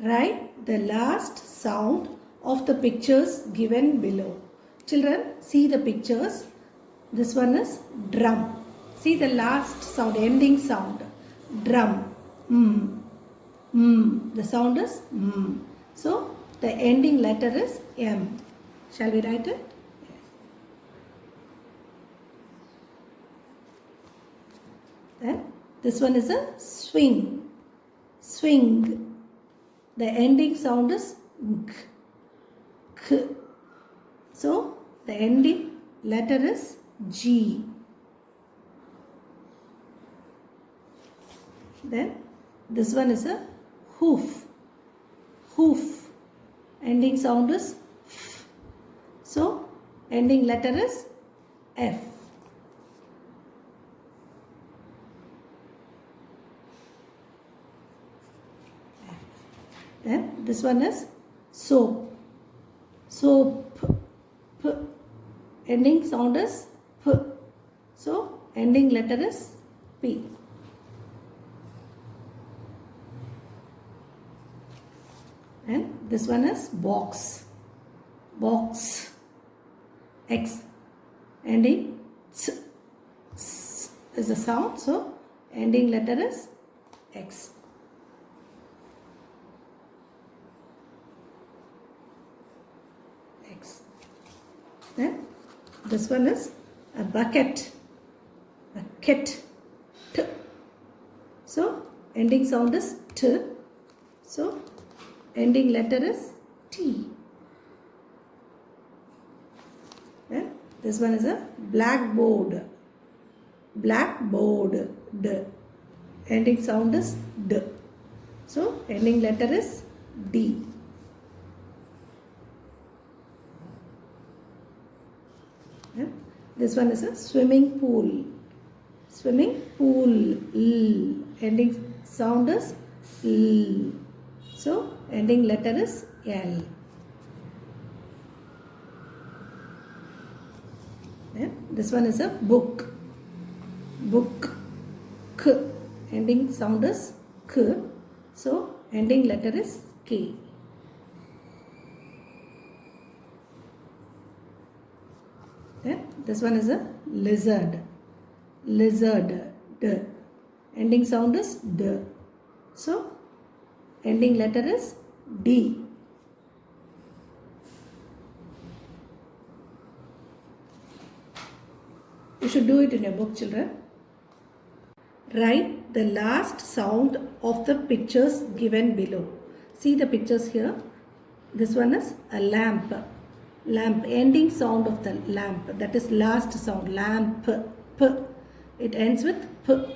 Write the last sound of the pictures given below. Children, see the pictures. This one is drum. See the last sound, ending sound. Drum. The sound is So, the ending letter is M. Shall we write it? Yes. Then, this one is a swing. Swing. The ending sound is K. So, the ending letter is G. Then, this one is a hoof. Hoof. Ending sound is F. So, ending letter is F. Then, this one is soap. Soap. P. Ending sound is P. So, ending letter is P. And this one is box. Box. X. Ending S. S is a sound. So, ending letter is X. X. Then this one is a bucket. Bucket. T. So, ending sound is T. So, ending letter is T. Then this one is a blackboard. Blackboard. D. Ending sound is D. So, ending letter is D. Then this one is a swimming pool. Swimming pool. L. Ending sound is L. So, ending letter is L. Then this one is a book. Book. K. Ending sound is K. So, ending letter is K. Then this one is a lizard. Lizard. D. Ending sound is D. So, ending letter is D. You should do it in your book, children. Write the last sound of the pictures given below. See the pictures here. This one is a lamp. Lamp. Ending sound of the lamp. That is last sound. Lamp. P. It ends with P.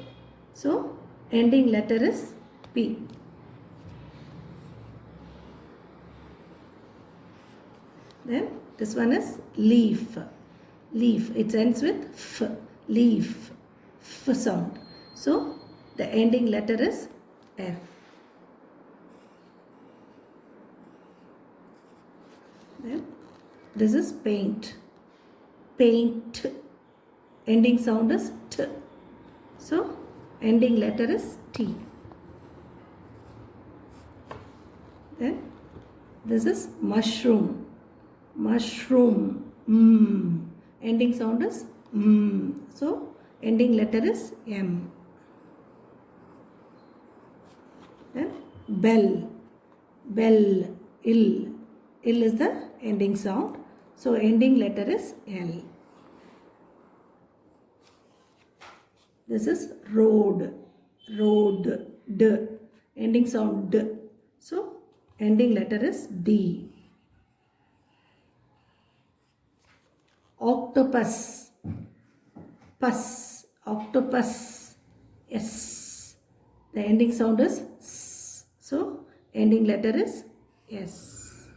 So, ending letter is P. Then this one is leaf. Leaf. It ends with F. Leaf. F sound. So, the ending letter is F. Then this is paint. Paint. Ending sound is T. So, ending letter is T. Then this is mushroom. Mushroom. Ending sound is So, ending letter is M. Then bell. Bell. Ill. Ill is the ending sound. So, ending letter is L. This is road. Road. D. Ending sound D. So, ending letter is D. Octopus. Pus. Octopus. S. The ending sound is S. So, ending letter is S.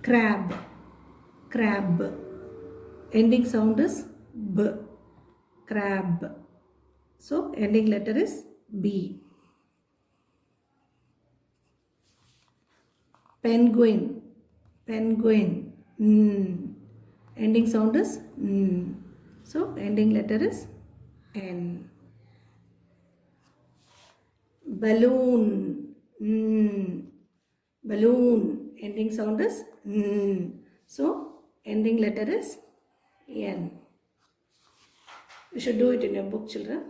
Crab. Crab. Ending sound is B. Crab. So, ending letter is B. Penguin. Penguin. Ending sound is N. So, ending letter is N. balloon. Balloon. Ending sound is so ending letter is N. You should do it in your book, children.